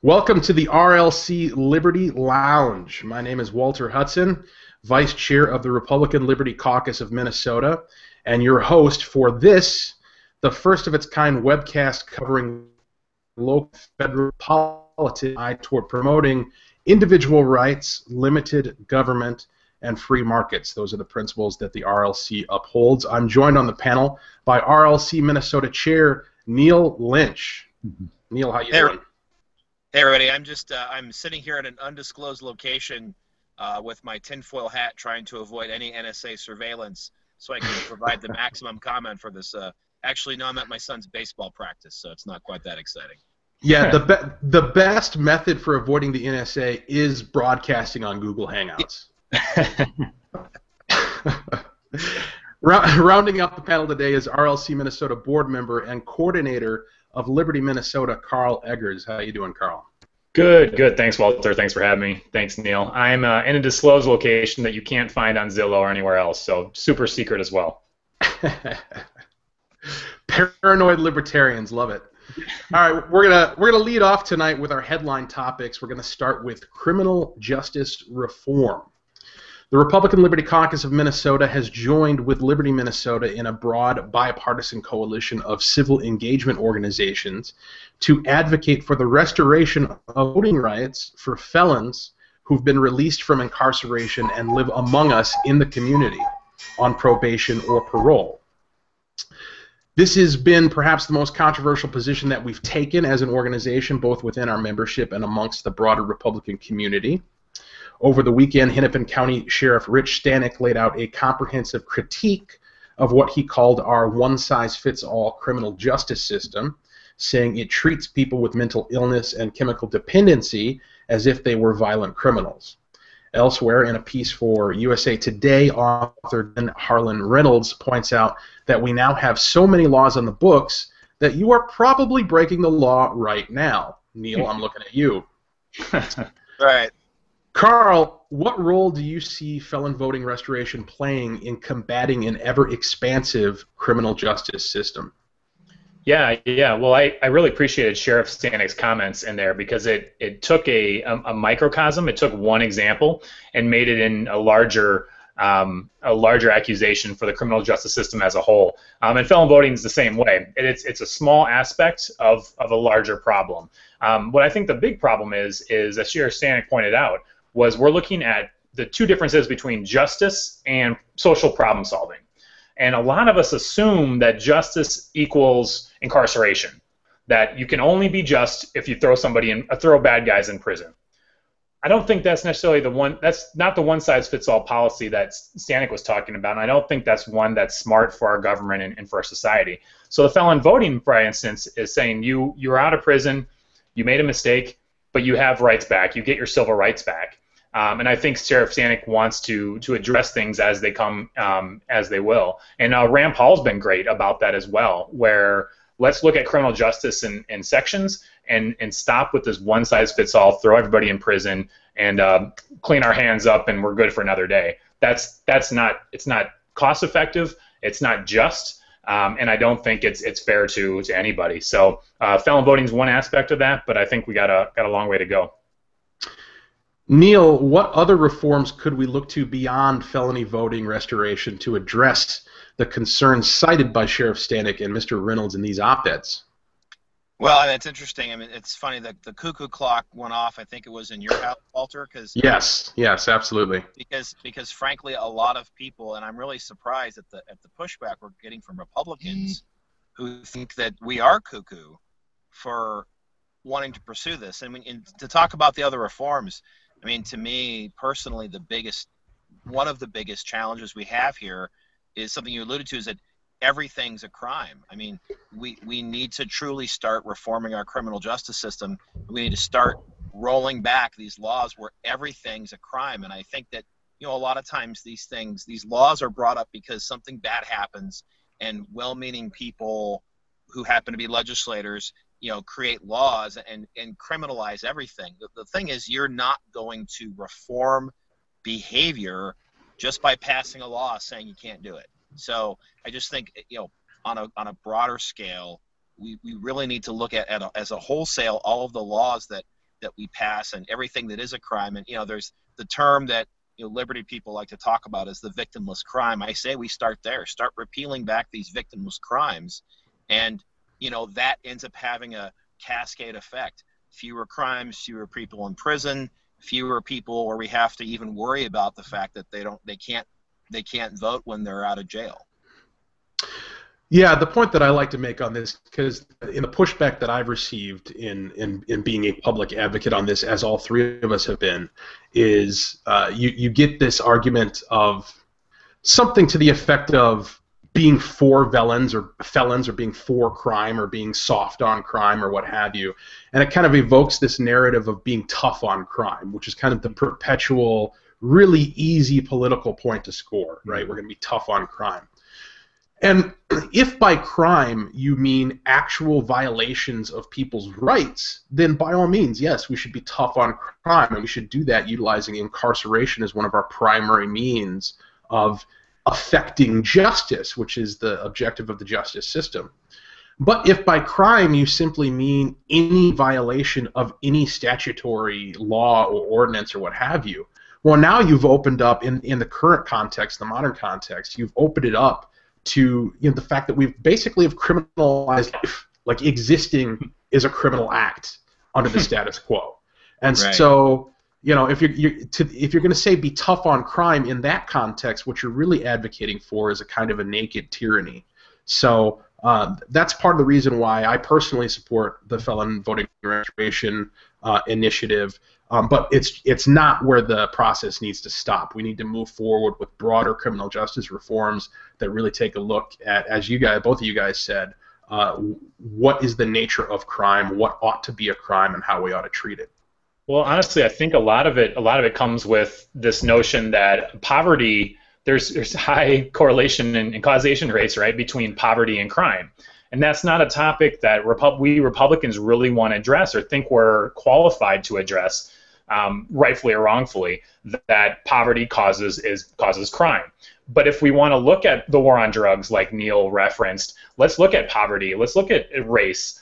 Welcome to the RLC Liberty Lounge. My name is Walter Hudson, Vice Chair of the Republican Liberty Caucus of Minnesota, and your host for this, the first of its kind webcast covering local federal politics toward promoting individual rights, limited government, and free markets. Those are the principles that the RLC upholds. I'm joined on the panel by RLC Minnesota Chair Neil Lynch. Neil, how you doing? Hey everybody, I'm sitting here at an undisclosed location with my tinfoil hat trying to avoid any NSA surveillance so I can provide the maximum comment for this. Actually, no, I'm at my son's baseball practice, so it's not quite that exciting. Yeah, the best method for avoiding the NSA is broadcasting on Google Hangouts. Rounding up the panel today is RLC Minnesota board member and coordinator of Liberty Minnesota, Carl Eggers. How you doing, Carl? Good. Thanks, Walter. Thanks for having me. Thanks, Neil. I'm in a disclosed location that you can't find on Zillow or anywhere else, so super secret as well. Paranoid libertarians, love it. All right, we're gonna lead off tonight with our headline topics. We're gonna start with criminal justice reform. The Republican Liberty Caucus of Minnesota has joined with Liberty Minnesota in a broad bipartisan coalition of civil engagement organizations to advocate for the restoration of voting rights for felons who've been released from incarceration and live among us in the community on probation or parole. This has been perhaps the most controversial position that we've taken as an organization, both within our membership and amongst the broader Republican community. Over the weekend, Hennepin County Sheriff Rich Stanek laid out a comprehensive critique of what he called our one-size-fits-all criminal justice system, saying it treats people with mental illness and chemical dependency as if they were violent criminals. Elsewhere, in a piece for USA Today, author Harlan Reynolds points out that we now have so many laws on the books that you are probably breaking the law right now. Neil, I'm looking at you. Right. Carl, what role do you see felon voting restoration playing in combating an ever-expansive criminal justice system? Yeah. Well, I really appreciated Sheriff Stanek's comments in there because it took a microcosm. It took one example and made it in a larger accusation for the criminal justice system as a whole. And felon voting is the same way. It's a small aspect of a larger problem. What I think the big problem is as Sheriff Stanek pointed out, was we're looking at the two differences between justice and social problem solving. And a lot of us assume that justice equals incarceration, that you can only be just if you throw bad guys in prison. I don't think that's necessarily that's not the one-size-fits-all policy that Stanek was talking about, and I don't think that's one that's smart for our government and for our society. So the felon voting, for instance, is saying you're out of prison, you made a mistake, but you have rights back, you get your civil rights back. And I think Sheriff Stanek wants to address things as they come, as they will. And Rand Paul's been great about that as well, where let's look at criminal justice in sections and stop with this one-size-fits-all, throw everybody in prison, and clean our hands up and we're good for another day. It's not cost-effective, it's not just, and I don't think it's fair to anybody. So felon voting is one aspect of that, but I think we got a long way to go. Neil, what other reforms could we look to beyond felony voting restoration to address the concerns cited by Sheriff Stanek and Mr. Reynolds in these op-eds? Well, and it's interesting. I mean, it's funny that the cuckoo clock went off. I think it was in your house, Walter, because yes, absolutely. Because frankly, a lot of people, and I'm really surprised at the pushback we're getting from Republicans who think that we are cuckoo for wanting to pursue this. I mean, to talk about the other reforms. I mean, to me personally, one of the biggest challenges we have here is something you alluded to, is that everything's a crime. I mean, we need to truly start reforming our criminal justice system. We need to start rolling back these laws where everything's a crime. And I think that, a lot of times these laws are brought up because something bad happens and well-meaning people who happen to be legislators create laws and criminalize everything. The thing is, you're not going to reform behavior just by passing a law saying you can't do it. So I just think, on a broader scale, we really need to look at as a wholesale all of the laws that that we pass and everything that is a crime. And there's the term that liberty people like to talk about is the victimless crime. I say we start there. Start repealing back these victimless crimes, and that ends up having a cascade effect. Fewer crimes, fewer people in prison, fewer people where we have to even worry about the fact that they can't vote when they're out of jail. Yeah, the point that I like to make on this, because in the pushback that I've received in being a public advocate on this, as all three of us have been, is you get this argument of something to the effect of being for felons or being for crime or being soft on crime or what have you, and it kind of evokes this narrative of being tough on crime, which is kind of the perpetual, really easy political point to score, right? We're going to be tough on crime. And if by crime you mean actual violations of people's rights, then by all means, yes, we should be tough on crime, and we should do that utilizing incarceration as one of our primary means of affecting justice, which is the objective of the justice system. But if by crime you simply mean any violation of any statutory law or ordinance or what have you, well, now you've opened up, in the current context, the modern context, you've opened it up to the fact that we've basically have criminalized life. Like, existing is a criminal act under the status quo. And right. So, if you're going to say be tough on crime in that context, what you're really advocating for is a kind of a naked tyranny. So that's part of the reason why I personally support the felon voting registration initiative. But it's not where the process needs to stop. We need to move forward with broader criminal justice reforms that really take a look at, as both of you guys said, what is the nature of crime, what ought to be a crime, and how we ought to treat it. Well, honestly, I think a lot of it comes with this notion that poverty, there's high correlation and causation rates, right, between poverty and crime. And that's not a topic that we Republicans really want to address or think we're qualified to address, rightfully or wrongfully, that poverty causes crime. But if we want to look at the war on drugs, like Neil referenced, let's look at poverty, let's look at race,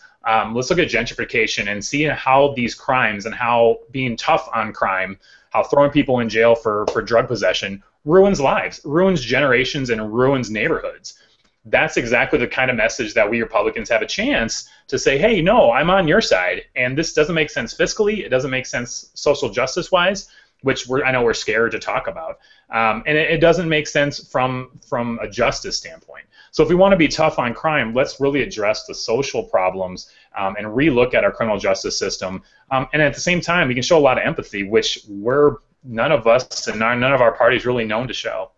let's look at gentrification and see how these crimes and how being tough on crime, how throwing people in jail for drug possession ruins lives, ruins generations, and ruins neighborhoods. That's exactly the kind of message that we Republicans have a chance to say, hey, no, I'm on your side, and this doesn't make sense fiscally, it doesn't make sense social justice-wise, which I know we're scared to talk about, and it doesn't make sense from a justice standpoint. So if we want to be tough on crime, let's really address the social problems and relook at our criminal justice system, and at the same time, we can show a lot of empathy, which none of us and none of our parties really known to show.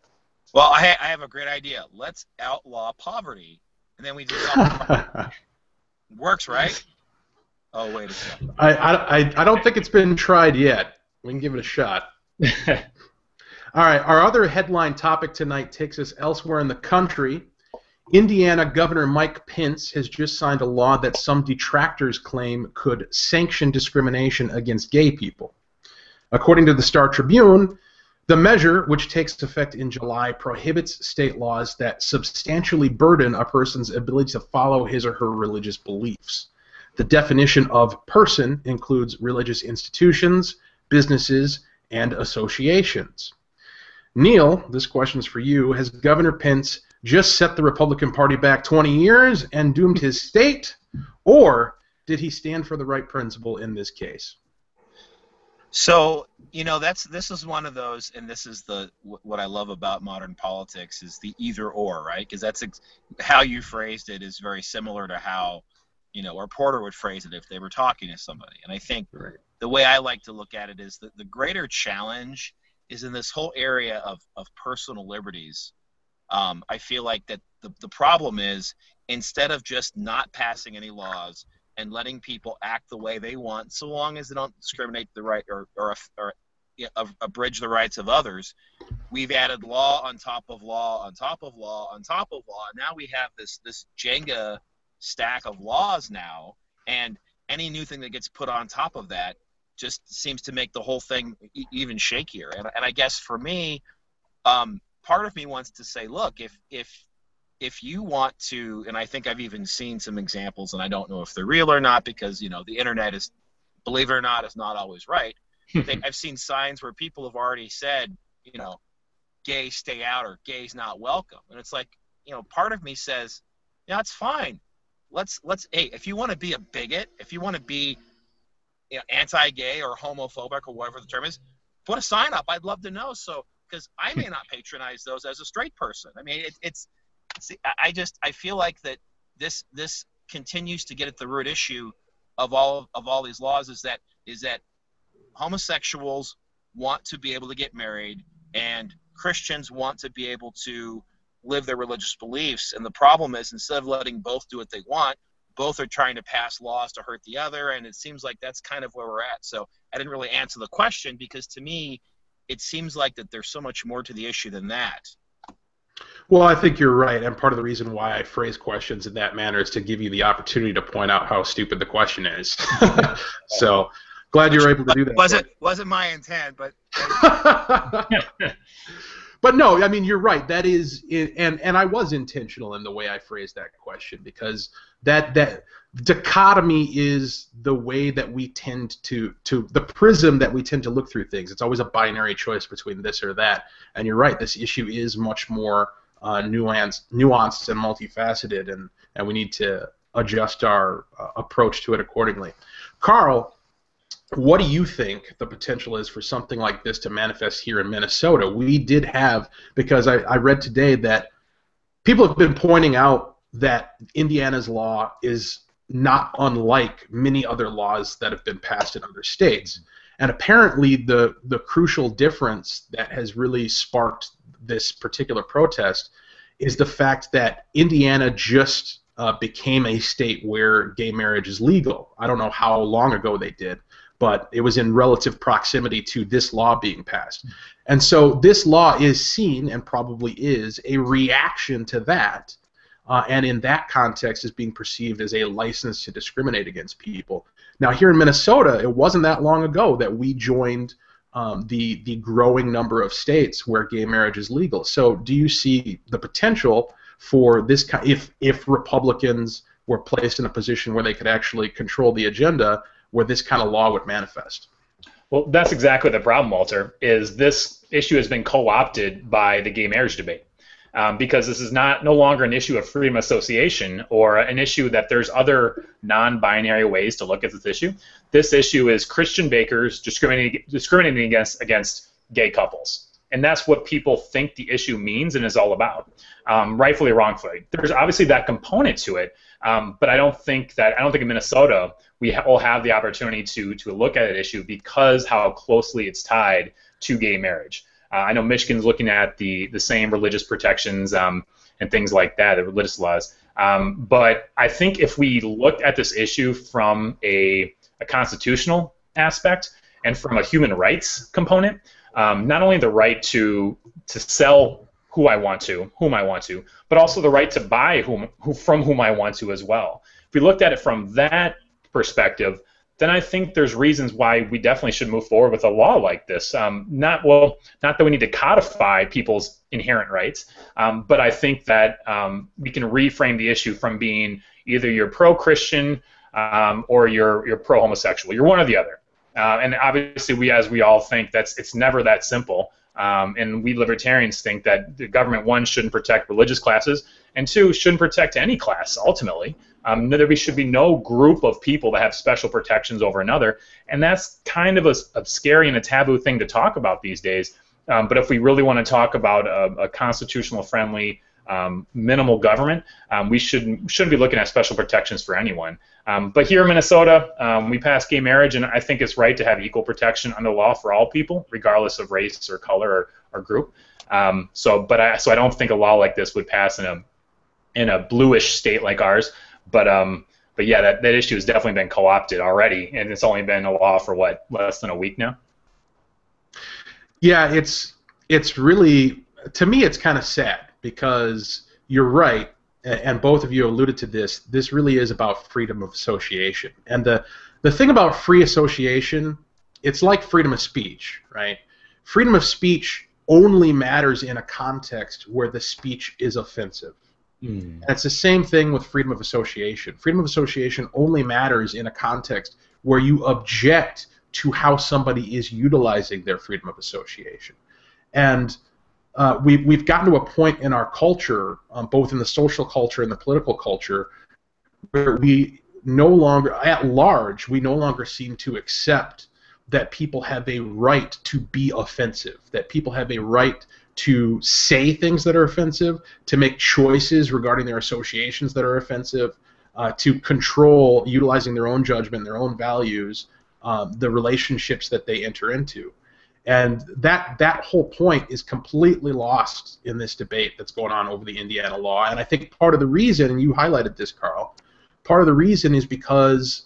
Well, I have a great idea. Let's outlaw poverty, and then we just works, right? Oh, wait a second. I don't think it's been tried yet. We can give it a shot. All right, our other headline topic tonight takes us elsewhere in the country. Indiana Governor Mike Pence has just signed a law that some detractors claim could sanction discrimination against gay people. According to the Star Tribune, the measure, which takes effect in July, prohibits state laws that substantially burden a person's ability to follow his or her religious beliefs. The definition of person includes religious institutions, businesses, and associations. Neil, this question's for you. Has Governor Pence just set the Republican Party back 20 years and doomed his state, or did he stand for the right principle in this case? So, this is one of those, and this is what I love about modern politics is the either or, right? Because that's how you phrased it is very similar to how, a reporter would phrase it if they were talking to somebody. And I think the way I like to look at it is that the greater challenge is in this whole area of personal liberties. I feel like that the problem is, instead of just not passing any laws and letting people act the way they want, so long as they don't discriminate the right or abridge the rights of others, we've added law on top of law on top of law on top of law. Now we have this Jenga stack of laws now, and any new thing that gets put on top of that just seems to make the whole thing even shakier. And I guess for me, part of me wants to say, look, if you want to, and I think I've even seen some examples, and I don't know if they're real or not because, the internet is believe it or not, is not always right. I've seen signs where people have already said, gays stay out or gays not welcome. And it's like, part of me says, yeah, it's fine. Hey, if you want to be a bigot, if you want to be anti-gay or homophobic or whatever the term is, put a sign up. I'd love to know. So, because I may not patronize those as a straight person. I mean, I feel like that this continues to get at the root issue of all these laws is that homosexuals want to be able to get married and Christians want to be able to live their religious beliefs. And the problem is, instead of letting both do what they want, both are trying to pass laws to hurt the other, and it seems like that's kind of where we're at. So I didn't really answer the question because to me it seems like that there's so much more to the issue than that. Well, I think you're right, and part of the reason why I phrase questions in that manner is to give you the opportunity to point out how stupid the question is. So glad you were able to do that. Wasn't my intent, but but no, I mean, you're right. That is, and I was intentional in the way I phrased that question, because that dichotomy is the way that we tend to the prism that we tend to look through things. It's always a binary choice between this or that. And you're right. This issue is much more nuanced and multifaceted, and we need to adjust our approach to it accordingly. Carl, what do you think the potential is for something like this to manifest here in Minnesota? We did have, because I read today that people have been pointing out that Indiana's law is not unlike many other laws that have been passed in other states. And apparently the crucial difference that has really sparked this particular protest is the fact that Indiana just became a state where gay marriage is legal. I don't know how long ago they did, but it was in relative proximity to this law being passed. And so this law is seen, and probably is, a reaction to that, and in that context is being perceived as a license to discriminate against people. Now here in Minnesota, it wasn't that long ago that we joined the growing number of states where gay marriage is legal. So do you see the potential for this, if Republicans were placed in a position where they could actually control the agenda, where this kind of law would manifest? Well, that's exactly the problem, Walter, is this issue has been co-opted by the gay marriage debate. Because this is no longer an issue of freedom of association or an issue that there's other non-binary ways to look at this issue. This issue is Christian bakers discriminating against gay couples. And that's what people think the issue means and is all about, rightfully or wrongfully. There's obviously that component to it, but I don't think in Minnesota we will have the opportunity to look at an issue because how closely it's tied to gay marriage. I know Michigan's looking at the same religious protections and things like that, the religious laws. But I think if we looked at this issue from a constitutional aspect and from a human rights component, not only the right to sell whom I want to, but also the right to buy from whom I want to as well. If we looked at it from that perspective, then I think there's reasons why we definitely should move forward with a law like this. Not that we need to codify people's inherent rights, but I think that we can reframe the issue from being either you're pro-Christian or you're pro-homosexual. You're one or the other. And obviously, we all think it's never that simple. And we libertarians think that the government, one, shouldn't protect religious classes, and two, shouldn't protect any class, ultimately. There should be no group of people that have special protections over another, and that's kind of a scary and a taboo thing to talk about these days. But if we really want to talk about a constitutional-friendly, minimal government, we shouldn't be looking at special protections for anyone. But here in Minnesota, we passed gay marriage, and I think it's right to have equal protection under law for all people, regardless of race or color or group. So I don't think a law like this would pass in a bluish state like ours. But yeah, that issue has definitely been co-opted already, and it's only been a law for what, less than a week now? Yeah, it's really, to me, it's kind of sad, because you're right, and both of you alluded to this. This really is about freedom of association, and the thing about free association, it's like freedom of speech, right? Freedom of speech only matters in a context where the speech is offensive. And it's the same thing with freedom of association. Freedom of association only matters in a context where you object to how somebody is utilizing their freedom of association. And we've gotten to a point in our culture, both in the social culture and the political culture, where we no longer, at large, we no longer seem to accept that people have a right to be offensive, that people have a right to say things that are offensive, to make choices regarding their associations that are offensive, to control, utilizing their own judgment, their own values, the relationships that they enter into. And that whole point is completely lost in this debate that's going on over the Indiana law. And I think part of the reason, and you highlighted this, Carl, part of the reason is because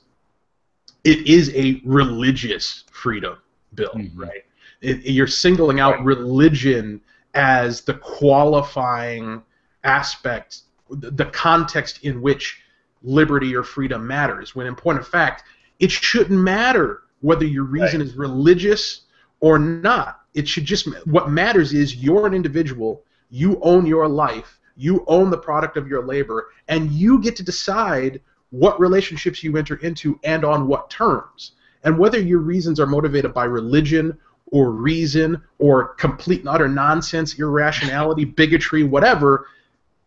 it is a religious freedom bill, right? You're singling out religion as the qualifying aspect, the context in which liberty or freedom matters, when in point of fact, it shouldn't matter whether your reason is religious or not. It should just, what matters is you're an individual, you own your life, you own the product of your labor, and you get to decide what relationships you enter into and on what terms. And whether your reasons are motivated by religion or reason or complete and utter nonsense, irrationality, bigotry, whatever,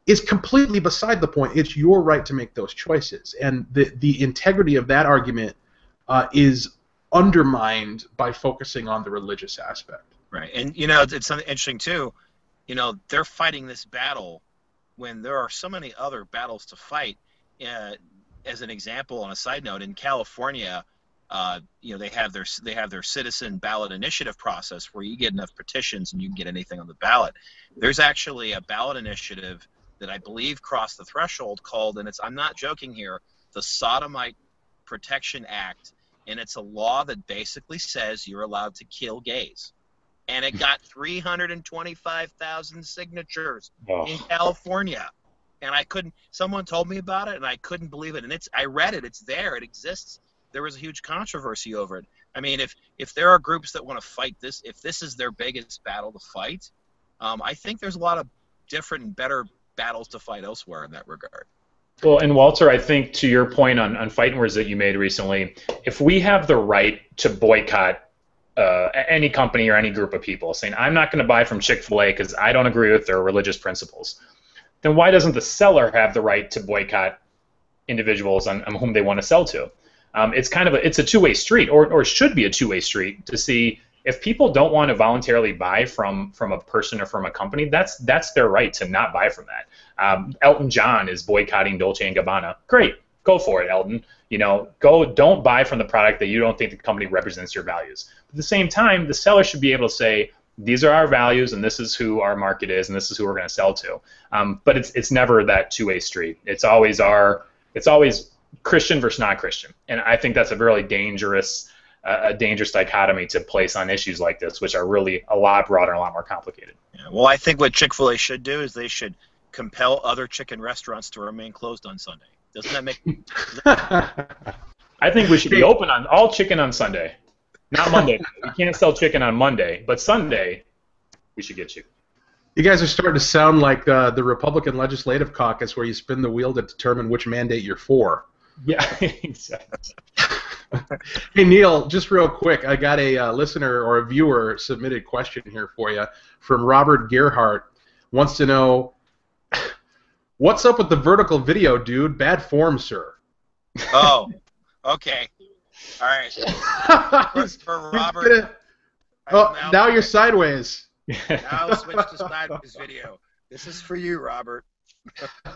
is completely beside the point. It's your right to make those choices. And the integrity of that argument is undermined by focusing on the religious aspect. Right. And, you know, it's something interesting, too. You know, they're fighting this battle when there are so many other battles to fight. As an example, on a side note, in California, you know, they have their citizen ballot initiative process where you get enough petitions and you can get anything on the ballot. There's actually a ballot initiative that I believe crossed the threshold called, and I'm not joking here, the Sodomite Protection Act, and it's a law that basically says you're allowed to kill gays. And it got 325,000 signatures in California. And someone told me about it, and I couldn't believe it. And I read it, it's there, it exists. There was a huge controversy over it. I mean, if there are groups that want to fight this, if this is their biggest battle to fight, I think there's a lot of different and better battles to fight elsewhere in that regard. Well, and Walter, I think to your point on fighting words that you made recently, if we have the right to boycott any company or any group of people, saying I'm not going to buy from Chick-fil-A because I don't agree with their religious principles, then why doesn't the seller have the right to boycott individuals on whom they want to sell to? It's a two-way street, or should be a two-way street, to see if people don't want to voluntarily buy from a person or from a company. That's their right to not buy from that. Elton John is boycotting Dolce & Gabbana. Great, go for it, Elton. You know, don't buy from the product that you don't think the company represents your values. But at the same time, the seller should be able to say, these are our values, and this is who our market is, and this is who we're going to sell to. But it's never that two-way street. It's always Christian versus non-Christian, and I think that's a really dangerous dichotomy to place on issues like this, which are really a lot broader and a lot more complicated. Yeah, well, I think what Chick-fil-A should do is they should compel other chicken restaurants to remain closed on Sunday. Doesn't that make? I think we should be open on all chicken on Sunday. Not Monday. We can't sell chicken on Monday, but Sunday, we should get you. You guys are starting to sound like the Republican Legislative Caucus, where you spin the wheel to determine which mandate you're for. Yeah, exactly. Hey, Neil, just real quick, I got a listener or a viewer submitted question here for you from Robert Gerhardt. Wants to know, what's up with the vertical video, dude? Bad form, sir. Oh, okay. All right. For Robert. Now you're sideways. Now switch to sideways video. This is for you, Robert.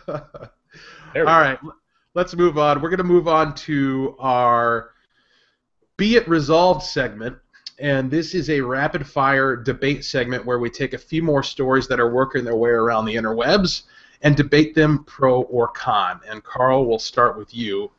All right. Let's move on. We're going to move on to our Be It Resolved segment, and this is a rapid-fire debate segment where we take a few more stories that are working their way around the interwebs and debate them pro or con. And Carl, we'll start with you.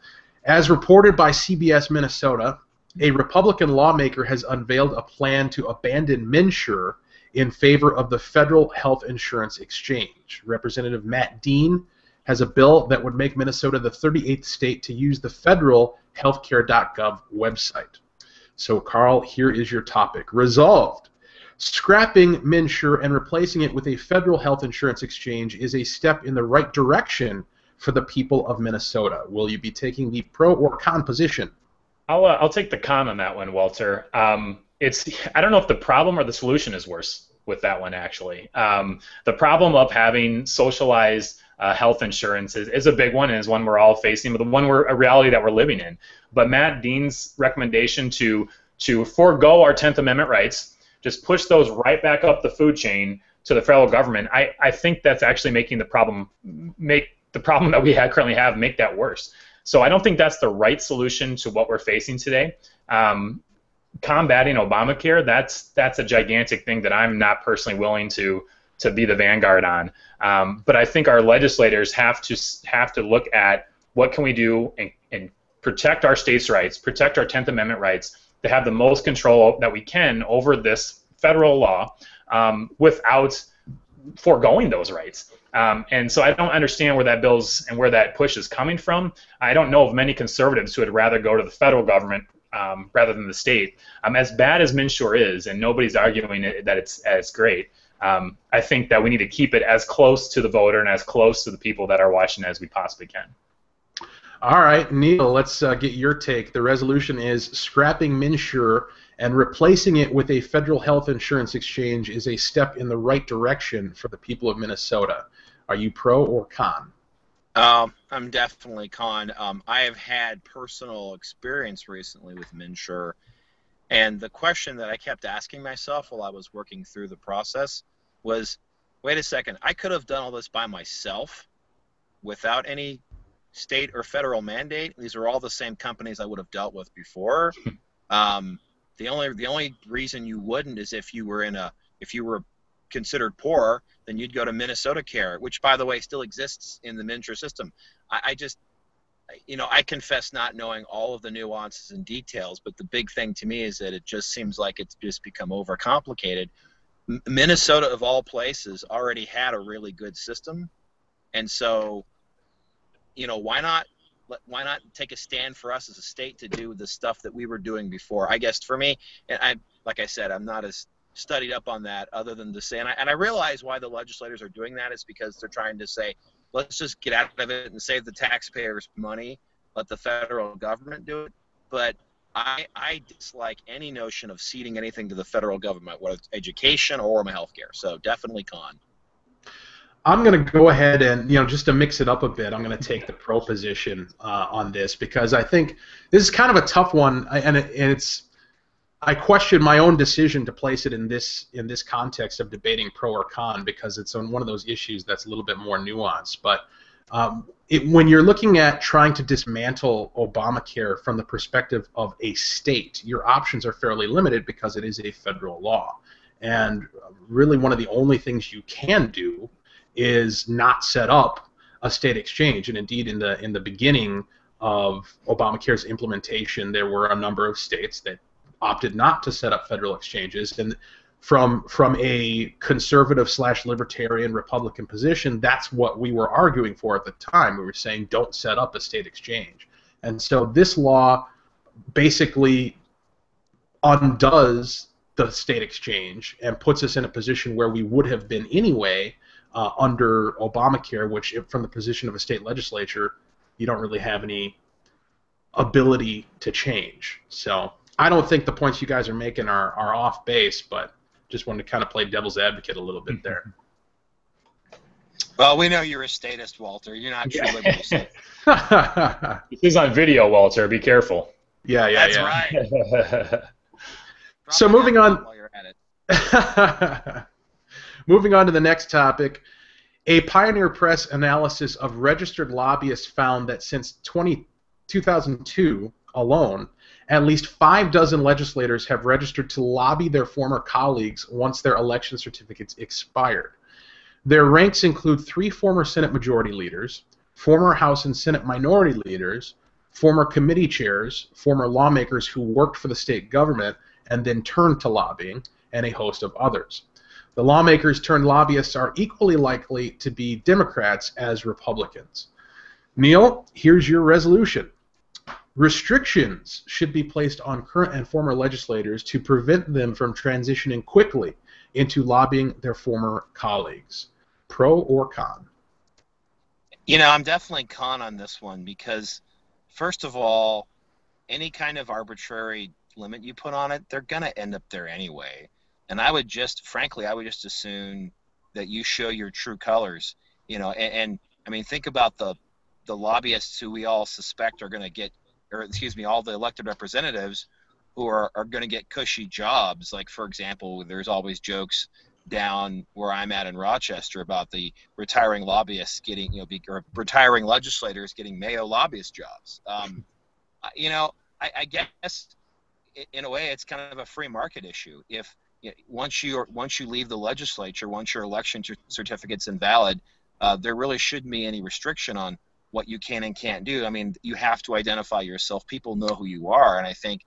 As reported by CBS Minnesota, a Republican lawmaker has unveiled a plan to abandon MNsure in favor of the Federal Health Insurance Exchange. Representative Matt Dean has a bill that would make Minnesota the 38th state to use the federal healthcare.gov website. So, Carl, here is your topic. Resolved. Scrapping MNsure and replacing it with a federal health insurance exchange is a step in the right direction for the people of Minnesota. Will you be taking the pro or con position? I'll take the con on that one, Walter. I don't know if the problem or the solution is worse with that one, actually. The problem of having socialized health insurance is a big one and is one we're all facing, but the one a reality that we're living in. But Matt Dean's recommendation to forego our 10th Amendment rights, just push those right back up the food chain to the federal government, I think that's actually making the problem that we currently have make that worse. So I don't think that's the right solution to what we're facing today. Combating Obamacare, that's a gigantic thing that I'm not personally willing to be the vanguard on. But I think our legislators have to look at what can we do and protect our states' rights, protect our 10th Amendment rights, to have the most control that we can over this federal law without foregoing those rights. And so I don't understand where that bill's and where that push is coming from. I don't know of many conservatives who would rather go to the federal government rather than the state. As bad as MNsure is, and nobody's arguing that it's great, I think that we need to keep it as close to the voter and as close to the people that are watching as we possibly can. All right, Neil, let's get your take. The resolution is scrapping MNsure and replacing it with a federal health insurance exchange is a step in the right direction for the people of Minnesota. Are you pro or con? I'm definitely con. I have had personal experience recently with MNsure, and the question that I kept asking myself while I was working through the process was, wait a second, I could have done all this by myself without any state or federal mandate. These are all the same companies I would have dealt with before. The only reason you wouldn't is if you were considered poor, then you'd go to Minnesota Care, which, by the way, still exists in the MNsure system. I confess not knowing all of the nuances and details, but the big thing to me is that it just seems like it's just become overcomplicated. Minnesota, of all places, already had a really good system, and so, why not take a stand for us as a state to do the stuff that we were doing before? I guess for me, and like I said, I'm not as studied up on that other than to say, and I realize why the legislators are doing that is because they're trying to say, let's just get out of it and save the taxpayers money, let the federal government do it. But I dislike any notion of ceding anything to the federal government, whether it's education or my health care. So definitely con. I'm going to go ahead and, just to mix it up a bit, I'm going to take the pro position on this because I think this is kind of a tough one, I question my own decision to place it in this context of debating pro or con because it's on one of those issues that's a little bit more nuanced. But when you're looking at trying to dismantle Obamacare from the perspective of a state, your options are fairly limited because it is a federal law. And really one of the only things you can do is not set up a state exchange. And indeed, in the beginning of Obamacare's implementation, there were a number of states that opted not to set up federal exchanges. And from a conservative / libertarian Republican position, that's what we were arguing for at the time. We were saying don't set up a state exchange. And so this law basically undoes the state exchange and puts us in a position where we would have been anyway under Obamacare, which from the position of a state legislature, you don't really have any ability to change. So I don't think the points you guys are making are off base, but just wanted to kind of play devil's advocate a little bit there. Well, we know you're a statist, Walter. You're not true liberal. This is on video, Walter. Be careful. Yeah. That's right. So moving on. While you're at it. Moving on to the next topic, a Pioneer Press analysis of registered lobbyists found that since 2002 alone, at least 5 dozen legislators have registered to lobby their former colleagues once their election certificates expired. Their ranks include 3 former Senate Majority Leaders, former House and Senate Minority Leaders, former committee chairs, former lawmakers who worked for the state government and then turned to lobbying, and a host of others. The lawmakers turned lobbyists are equally likely to be Democrats as Republicans. Neil, here's your resolution. Restrictions should be placed on current and former legislators to prevent them from transitioning quickly into lobbying their former colleagues. Pro or con? I'm definitely con on this one because, first of all, any kind of arbitrary limit you put on it, they're going to end up there anyway. And I would just, frankly, assume that you show your true colors, and I mean, think about the lobbyists who we all suspect are going to get, or excuse me, all the elected representatives who are going to get cushy jobs. Like, for example, there's always jokes down where I'm at in Rochester about the retiring lobbyists getting, or retiring legislators getting Mayo lobbyist jobs. I guess in a way it's kind of a free market issue. If once you leave the legislature, once your election certificate's invalid, there really shouldn't be any restriction on what you can and can't do. I mean, you have to identify yourself. People know who you are, and I think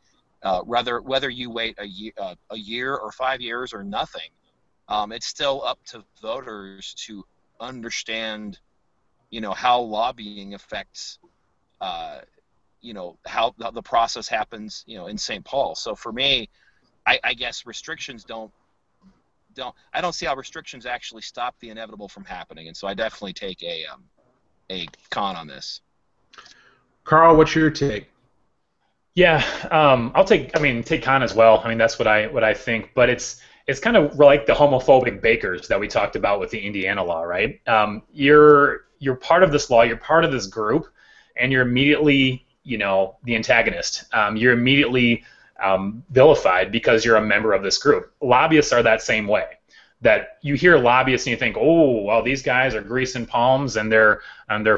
whether you wait a year or 5 years or nothing, it's still up to voters to understand, how lobbying affects, how the process happens, in St. Paul. So for me, I guess restrictions I don't see how restrictions actually stop the inevitable from happening, and so I definitely take a con on this. Carl, what's your take? Yeah, I'll take con as well. I mean, that's what I think, but it's kind of like the homophobic bakers that we talked about with the Indiana law, right? You're part of this law, you're part of this group, and you're immediately, the antagonist. You're immediately vilified because you're a member of this group. Lobbyists are that same way. That you hear lobbyists and you think, oh, well, these guys are greasing palms and they're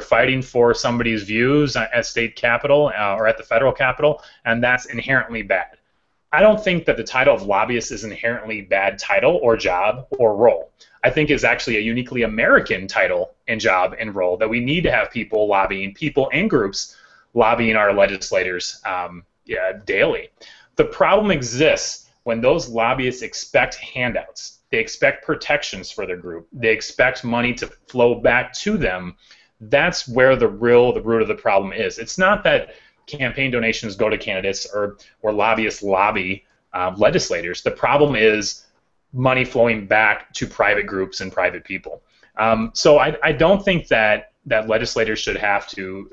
fighting for somebody's views at state capitol or at the federal capitol, and that's inherently bad. I don't think that the title of lobbyist is an inherently bad title or job or role. I think it's actually a uniquely American title and job and role that we need to have people lobbying, people and groups lobbying our legislators daily. The problem exists when those lobbyists expect handouts. They expect protections for their group. They expect money to flow back to them. That's where the root of the problem is. It's not that campaign donations go to candidates or lobbyists lobby legislators. The problem is money flowing back to private groups and private people. So I don't think that legislators should have to,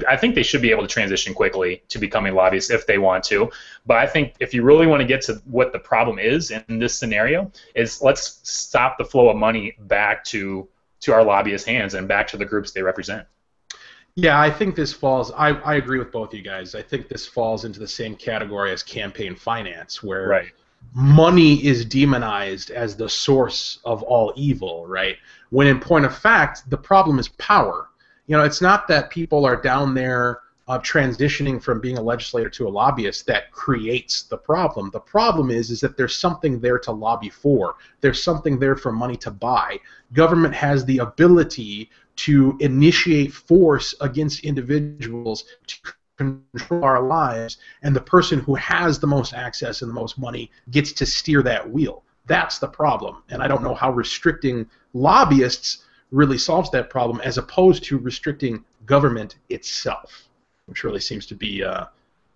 I think they should be able to transition quickly to becoming lobbyists if they want to. But I think if you really want to get to what the problem is in this scenario, is let's stop the flow of money back to our lobbyists' hands and back to the groups they represent. Yeah, I think this falls, I agree with both you guys. I think this falls into the same category as campaign finance, where money is demonized as the source of all evil, right? When in point of fact, the problem is power. It's not that people are down there transitioning from being a legislator to a lobbyist that creates the problem. The problem is that there's something there to lobby for. There's something there for money to buy. Government has the ability to initiate force against individuals to control our lives, and the person who has the most access and the most money gets to steer that wheel. That's the problem, and I don't know how restricting lobbyists really solves that problem, as opposed to restricting government itself, which really seems to be a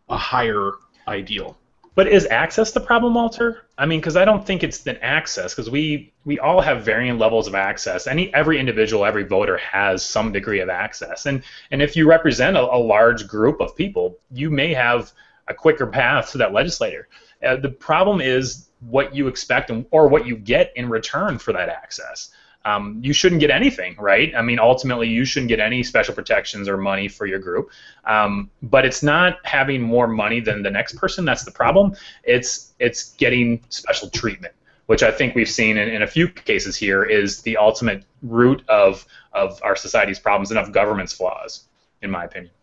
higher ideal. But is access the problem, Walter? I mean, because I don't think it's the access, because we all have varying levels of access. Every individual, every voter has some degree of access. And if you represent a large group of people, you may have a quicker path to that legislator. The problem is what you expect or what you get in return for that access. You shouldn't get anything, right? I mean, ultimately, you shouldn't get any special protections or money for your group. But it's not having more money than the next person that's the problem. It's getting special treatment, which I think we've seen in a few cases here is the ultimate root of our society's problems and of government's flaws, in my opinion.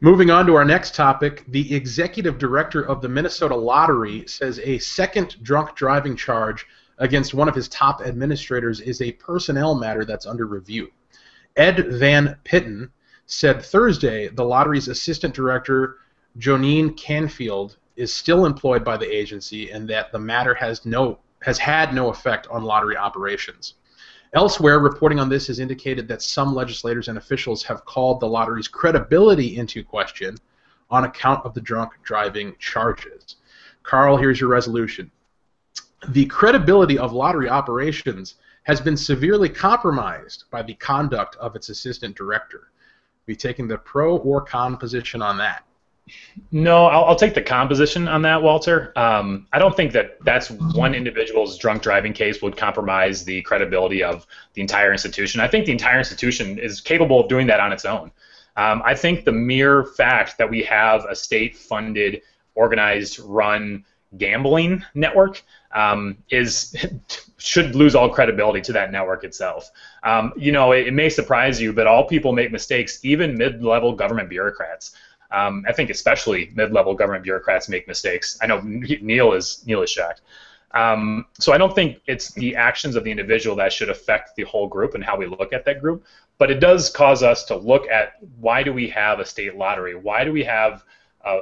Moving on to our next topic, the executive director of the Minnesota Lottery says a second drunk driving charge against one of his top administrators is a personnel matter that's under review. Ed Van Pitten said Thursday the lottery's assistant director, Jonine Canfield, is still employed by the agency and that the matter has had no effect on lottery operations. Elsewhere, reporting on this has indicated that some legislators and officials have called the lottery's credibility into question on account of the drunk driving charges. Carl, here's your resolution. The credibility of lottery operations has been severely compromised by the conduct of its assistant director. Be taking the pro or con position on that? No, I'll take the con position on that, Walter. I don't think that that's one individual's drunk driving case would compromise the credibility of the entire institution. I think the entire institution is capable of doing that on its own. I think the mere fact that we have a state-funded, organized, run gambling network should lose all credibility to that network itself. It may surprise you, but all people make mistakes, even mid-level government bureaucrats. I think especially mid-level government bureaucrats make mistakes. I know Neil is shocked. So I don't think it's the actions of the individual that should affect the whole group and how we look at that group, but it does cause us to look at why do we have a state lottery? Why do we have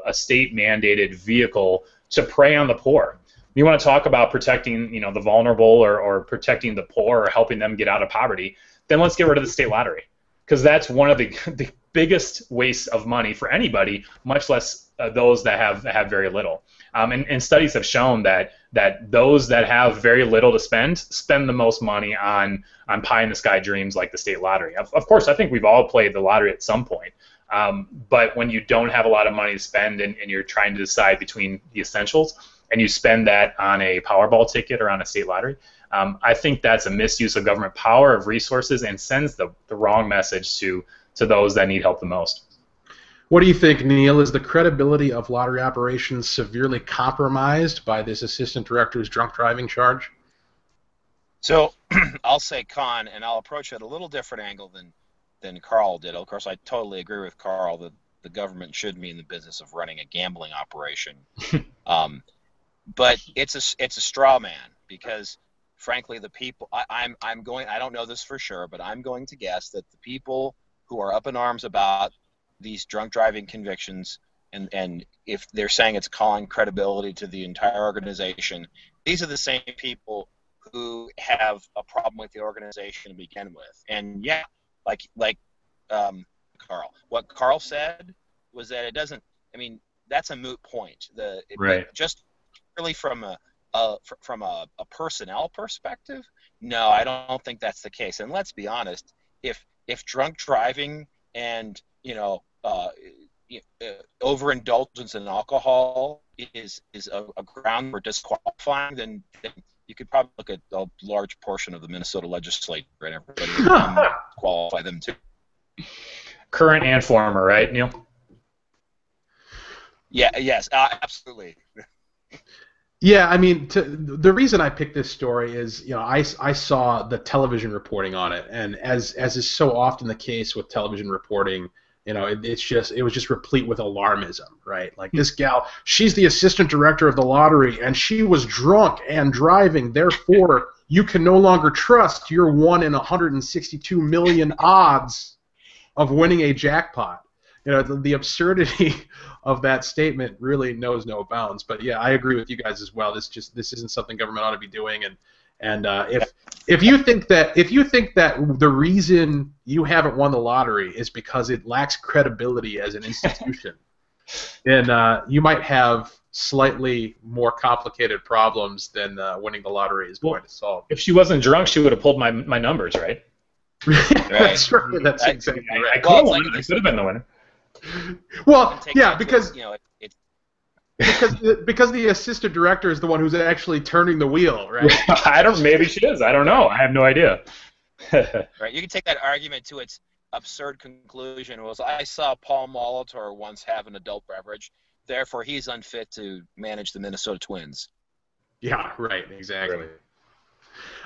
a state-mandated vehicle to prey on the poor? You want to talk about protecting, the vulnerable or protecting the poor or helping them get out of poverty, then let's get rid of the state lottery, because that's one of the biggest wastes of money for anybody, much less those that have very little. And studies have shown that those that have very little to spend the most money on pie-in-the-sky dreams like the state lottery. Of course, I think we've all played the lottery at some point. But when you don't have a lot of money to spend and you're trying to decide between the essentials and you spend that on a Powerball ticket or on a state lottery, I think that's a misuse of government power, of resources, and sends the wrong message to those that need help the most. What do you think, Neil? Is the credibility of lottery operations severely compromised by this assistant director's drunk driving charge? So I'll say con, and I'll approach it a little different angle than Carl did. Of course, I totally agree with Carl that the government should be in the business of running a gambling operation. But it's a straw man, because frankly, the people I don't know this for sure, but I'm going to guess that the people who are up in arms about these drunk driving convictions, and if they're saying it's calling credibility to the entire organization, these are the same people who have a problem with the organization to begin with. And yeah, like Carl, what Carl said was that it doesn't. I mean, that's a moot point. Just really from a personnel perspective, no, I don't think that's the case. And let's be honest, if drunk driving and overindulgence in alcohol is a ground for disqualifying, then you could probably look at a large portion of the Minnesota legislature and everybody qualify them too. Current and former, right, Neil? Yeah. Yes. Absolutely. Yeah, I mean, the reason I picked this story is, I saw the television reporting on it, and as is so often the case with television reporting, it was just replete with alarmism, right? Like, this gal, she's the assistant director of the lottery, and she was drunk and driving. Therefore, you can no longer trust your 1 in 162 million odds of winning a jackpot. The absurdity of that statement really knows no bounds. But yeah, I agree with you guys as well. This isn't something government ought to be doing. And if you think that the reason you haven't won the lottery is because it lacks credibility as an institution, then you might have slightly more complicated problems than winning the lottery is going to solve. If she wasn't drunk, she would have pulled my numbers, right? That's right. That's exactly right. I could have been the winner. Well, yeah, because because the assistant director is the one who's actually turning the wheel, right? Maybe she is. I don't know. I have no idea. Right. You can take that argument to its absurd conclusion. It was, I saw Paul Molitor once have an adult beverage, therefore he's unfit to manage the Minnesota Twins. Yeah, right. Exactly. Right.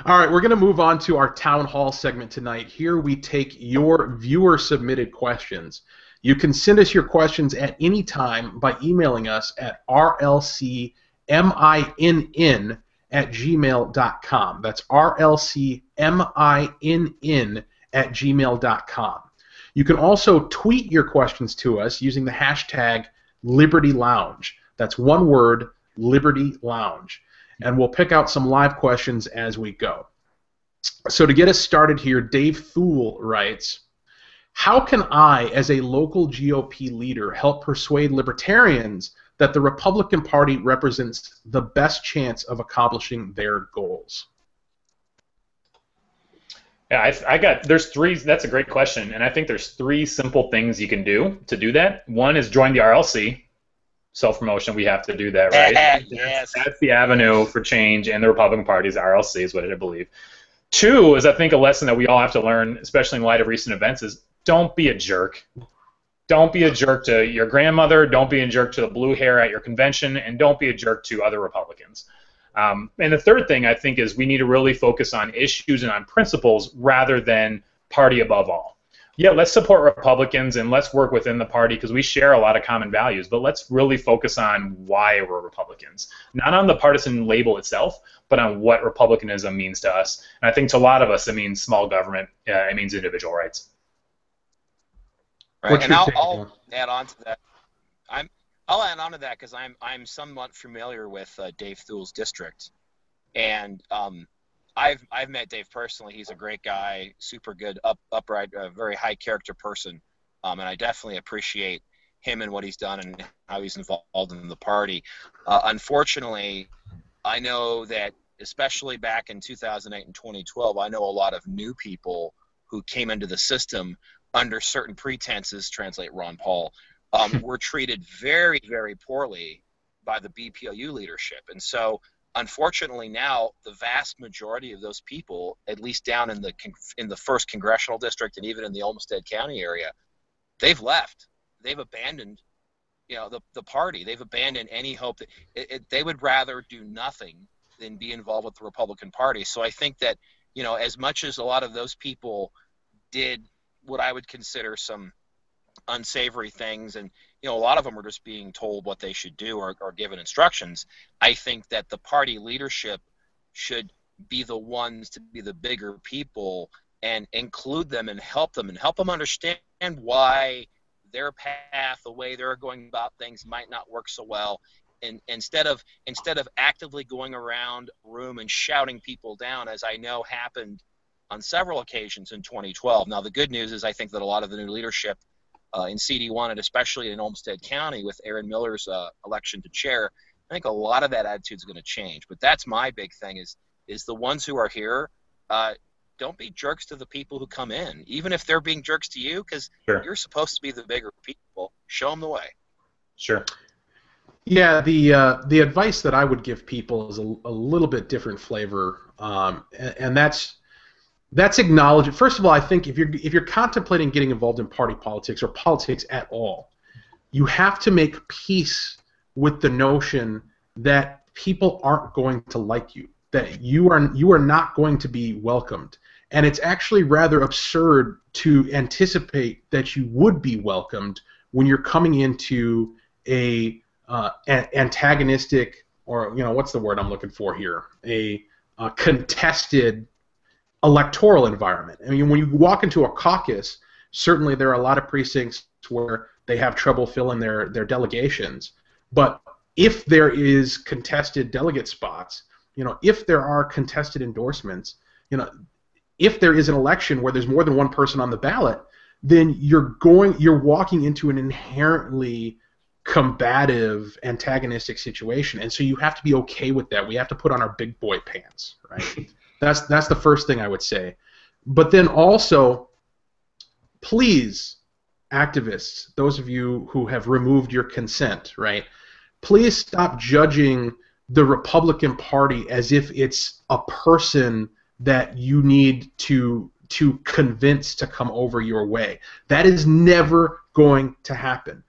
All right, we're going to move on to our town hall segment tonight. Here we take your viewer-submitted questions. You can send us your questions at any time by emailing us at rlcminn@gmail.com. That's rlcminn@gmail.com. You can also tweet your questions to us using the hashtag Liberty Lounge. That's one word, Liberty Lounge. And we'll pick out some live questions as we go. So to get us started here, Dave Thule writes, how can I, as a local GOP leader, help persuade libertarians that the Republican Party represents the best chance of accomplishing their goals? Yeah, there's three, that's a great question. And I think there's three simple things you can do to do that. One is join the RLC, self-promotion, we have to do that, right? Yes. That's the avenue for change in the Republican Party's RLC is what I believe. Two is I think a lesson that we all have to learn, especially in light of recent events, is don't be a jerk. Don't be a jerk to your grandmother, don't be a jerk to the blue hair at your convention, and don't be a jerk to other Republicans. And the third thing I think is we need to really focus on issues and on principles rather than party above all. Yeah, let's support Republicans and let's work within the party because we share a lot of common values, but let's really focus on why we're Republicans. Not on the partisan label itself, but on what republicanism means to us. And I think to a lot of us, it means small government, it means individual rights. Right, and I'll add on to that. I'll add on to that because I'm somewhat familiar with Dave Thule's district, and I've met Dave personally. He's a great guy, super good, upright, very high character person, and I definitely appreciate him and what he's done and how he's involved in the party. Unfortunately, I know that especially back in 2008 and 2012, I know a lot of new people who came into the system under certain pretenses, translate Ron Paul, were treated very, very poorly by the BPLU leadership. And so, unfortunately, now the vast majority of those people, at least down in the first congressional district and even in the Olmsted County area, they've left. They've abandoned, the party. They've abandoned any hope that they would rather do nothing than be involved with the Republican Party. So I think that, as much as a lot of those people did what I would consider some unsavory things, and a lot of them were just being told what they should do or given instructions, I think that the party leadership should be the ones to be the bigger people and include them and help them understand why their path, the way they're going about things, might not work so well. And instead of actively going around a room and shouting people down, as I know happened on several occasions in 2012. Now, the good news is I think that a lot of the new leadership in CD1 and especially in Olmsted County with Aaron Miller's election to chair, I think a lot of that attitude is going to change. But that's my big thing is the ones who are here, don't be jerks to the people who come in, even if they're being jerks to you, because you're supposed to be the bigger people. Show them the way. Sure. Yeah, the advice that I would give people is a little bit different flavor, and that's acknowledging. First of all, I think if you're contemplating getting involved in party politics or politics at all, you have to make peace with the notion that people aren't going to like you, that you are not going to be welcomed, and it's actually rather absurd to anticipate that you would be welcomed when you're coming into a antagonistic, or what's the word I'm looking for here, a contested electoral environment. I mean, when you walk into a caucus, certainly there are a lot of precincts where they have trouble filling their delegations. But if there is contested delegate spots, if there are contested endorsements, if there is an election where there's more than one person on the ballot, then you're walking into an inherently combative, antagonistic situation, and so you have to be okay with that. We have to put on our big boy pants, right? That's the first thing I would say. But then also, please, activists, those of you who have removed your consent, right? Please stop judging the Republican Party as if it's a person that you need to convince to come over your way. That is never going to happen.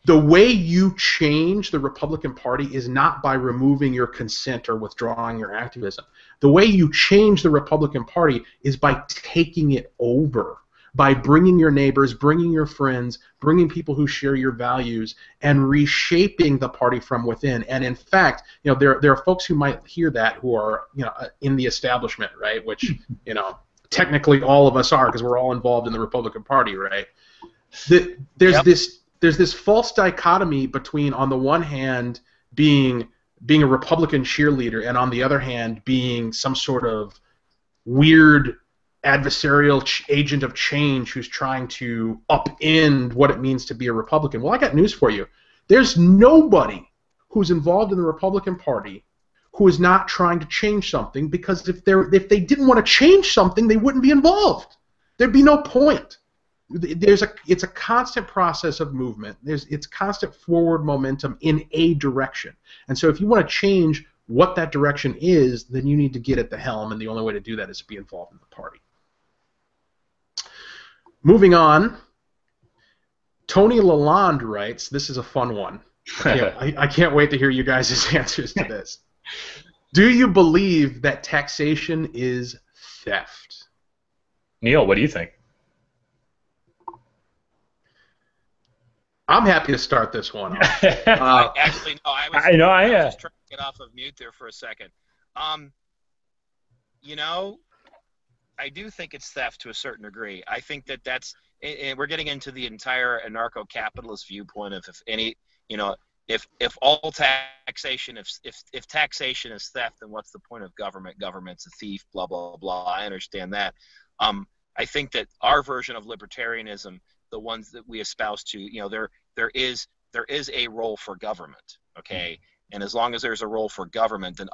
The way you change the Republican Party is not by removing your consent or withdrawing your activism. The way you change the Republican Party is by taking it over, by bringing your neighbors, bringing your friends, bringing people who share your values, and reshaping the party from within. And in fact, there are folks who might hear that who are in the establishment, right? Which technically all of us are, because we're all involved in the Republican Party, right? There's this false dichotomy between, on the one hand, being a Republican cheerleader, and on the other hand, being some sort of weird adversarial agent of change who's trying to upend what it means to be a Republican. Well, I got news for you. There's nobody who's involved in the Republican Party who is not trying to change something, because if they didn't want to change something, they wouldn't be involved. There'd be no point. It's a constant process of movement. It's constant forward momentum in a direction. And so if you want to change what that direction is, then you need to get at the helm, and the only way to do that is to be involved in the party. Moving on, Tony Lalonde writes, this is a fun one. I can't wait to hear you guys' answers to this. Do you believe that taxation is theft? Neil, what do you think? I'm happy to start this one off. Actually, no, I was just trying to get off of mute there for a second. You know, I do think it's theft to a certain degree. I think that's, and we're getting into the entire anarcho-capitalist viewpoint of if all taxation, if taxation is theft, then what's the point of government? Government's a thief, blah, blah, blah. I understand that. I think that our version of libertarianism, the ones that we espouse to, there is a role for government, okay? And as long as there's a role for government, then,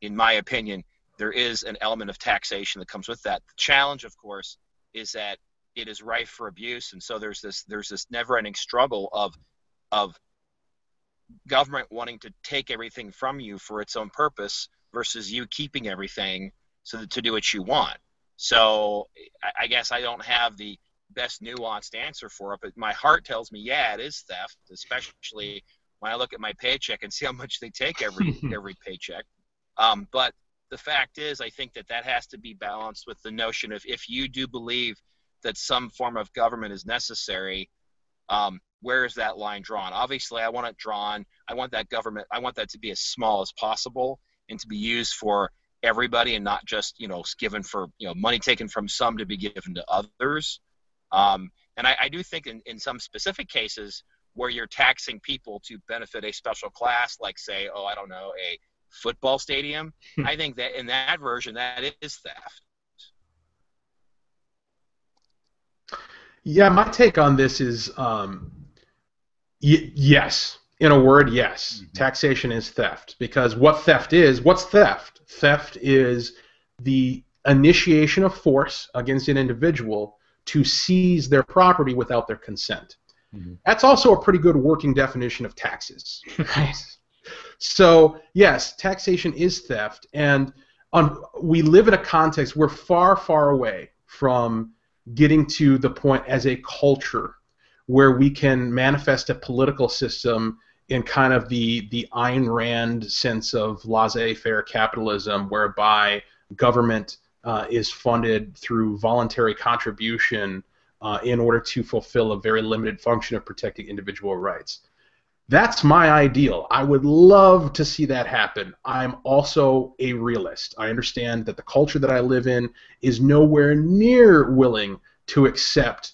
in my opinion, there is an element of taxation that comes with that. The challenge, of course, is that it is rife for abuse, and so there's this never-ending struggle of government wanting to take everything from you for its own purpose versus you keeping everything to do what you want. So I guess I don't have the best nuanced answer for it, but my heart tells me, yeah, it is theft, especially when I look at my paycheck and see how much they take every paycheck. But the fact is, I think that has to be balanced with the notion of, if you do believe that some form of government is necessary, where is that line drawn? Obviously, I want it drawn. I want that to be as small as possible and to be used for everybody, and not just given for money taken from some to be given to others. And I do think in some specific cases where you're taxing people to benefit a special class, like, say, a football stadium, I think that in that version, that is theft. Yeah, my take on this is yes. In a word, yes. Mm-hmm. Taxation is theft. Because what's theft? Theft is the initiation of force against an individual to seize their property without their consent. Mm-hmm. That's also a pretty good working definition of taxes. Right? So, yes, taxation is theft, and we live in a context we're far, far away from getting to the point as a culture where we can manifest a political system in kind of the Ayn Rand sense of laissez-faire capitalism, whereby government is funded through voluntary contribution in order to fulfill a very limited function of protecting individual rights. That's my ideal. I would love to see that happen. I'm also a realist. I understand that the culture that I live in is nowhere near willing to accept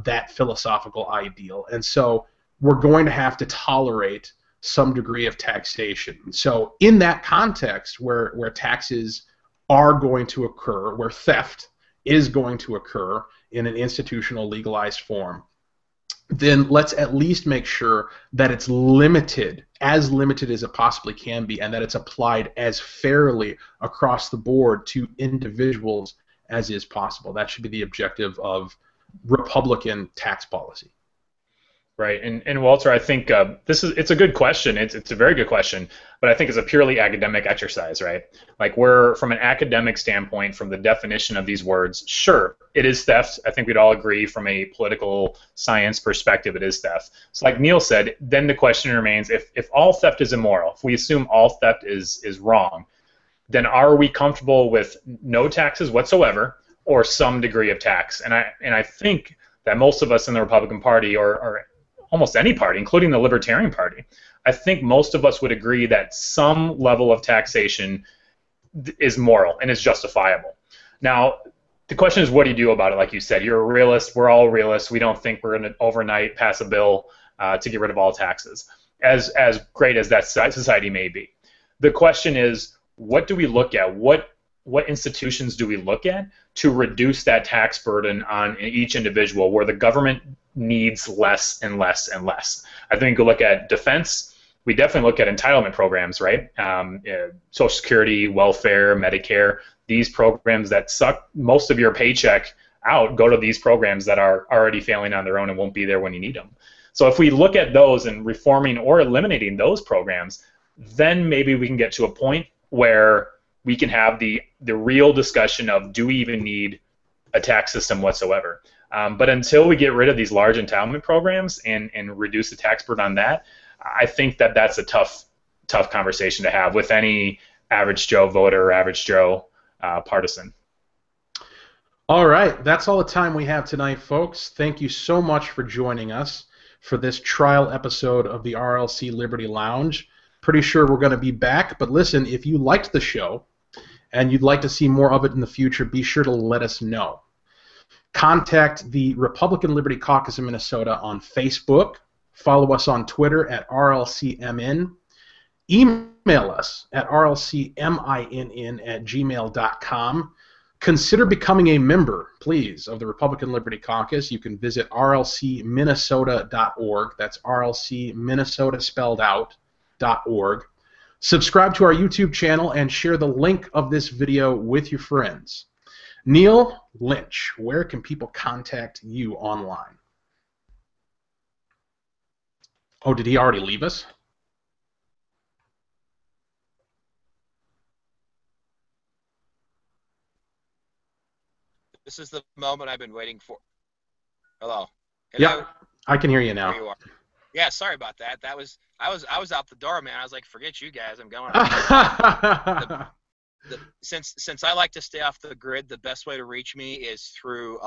that philosophical ideal. And so we're going to have to tolerate some degree of taxation. So in that context where taxes are going to occur, where theft is going to occur in an institutional legalized form, then let's at least make sure that it's limited as it possibly can be, and that it's applied as fairly across the board to individuals as is possible. That should be the objective of Republican tax policy. Right, and Walter, I think it's a good question. It's a very good question, but I think it's a purely academic exercise, right? Like, from an academic standpoint, from the definition of these words, sure, it is theft. I think we'd all agree from a political science perspective, it is theft. So, like Neil said, then the question remains: if all theft is immoral, if we assume all theft is wrong, then are we comfortable with no taxes whatsoever or some degree of tax? And I think that most of us in the Republican Party, or almost any party, including the Libertarian Party, I think most of us would agree that some level of taxation is moral and is justifiable. Now, the question is, what do you do about it? Like you said, you're a realist. We're all realists. We don't think we're going to overnight pass a bill to get rid of all taxes, as great as that society may be. The question is, what do we look at? What institutions do we look at to reduce that tax burden on each individual, where the government needs less and less and less? I think you look at defense, we definitely look at entitlement programs, right? Social Security, welfare, Medicare, these programs that suck most of your paycheck out go to these programs that are already failing on their own and won't be there when you need them. So if we look at those and reforming or eliminating those programs, then maybe we can get to a point where we can have the real discussion of, do we even need a tax system whatsoever? But until we get rid of these large entitlement programs and reduce the tax burden on that, I think that that's a tough conversation to have with any average Joe voter or average Joe partisan. All right, that's all the time we have tonight, folks. Thank you so much for joining us for this trial episode of the RLC Liberty Lounge. Pretty sure we're going to be back, but listen, if you liked the show and you'd like to see more of it in the future, be sure to let us know. Contact the Republican Liberty Caucus of Minnesota on Facebook. Follow us on Twitter at RLCMN. Email us at rlcminn@gmail.com. Consider becoming a member, please, of the Republican Liberty Caucus. You can visit rlcminnesota.org. That's rlcminnesota spelled out, .org. Subscribe to our YouTube channel and share the link of this video with your friends. Neil Lynch, where can people contact you online? Oh, did he already leave us? This is the moment I've been waiting for. Hello. Yeah, I can hear you now. There you are. Yeah, sorry about that. I was out the door, man. I was like, forget you guys, I'm going. Since I like to stay off the grid, the best way to reach me is through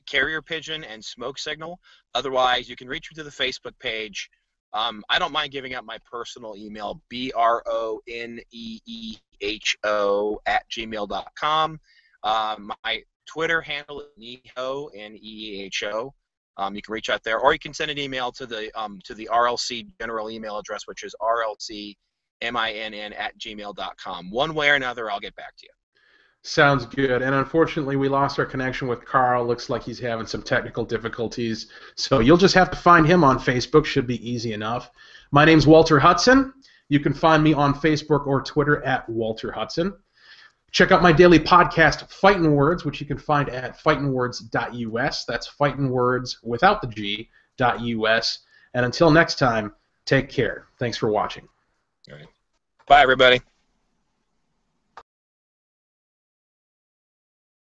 carrier pigeon and smoke signal. Otherwise, you can reach me to the Facebook page. I don't mind giving out my personal email, broneeho@gmail.com. My Twitter handle is Neho, Neeho. You can reach out there, or you can send an email to the RLC general email address, which is rlcminn@gmail.com. One way or another, I'll get back to you. Sounds good. And unfortunately, we lost our connection with Carl. Looks like he's having some technical difficulties. So you'll just have to find him on Facebook. Should be easy enough. My name's Walter Hudson. You can find me on Facebook or Twitter at Walter Hudson. Check out my daily podcast, Fightin' Words, which you can find at fightinwords.us. That's Fightin' Words without the G.us. And until next time, take care. Thanks for watching. All right. Bye, everybody.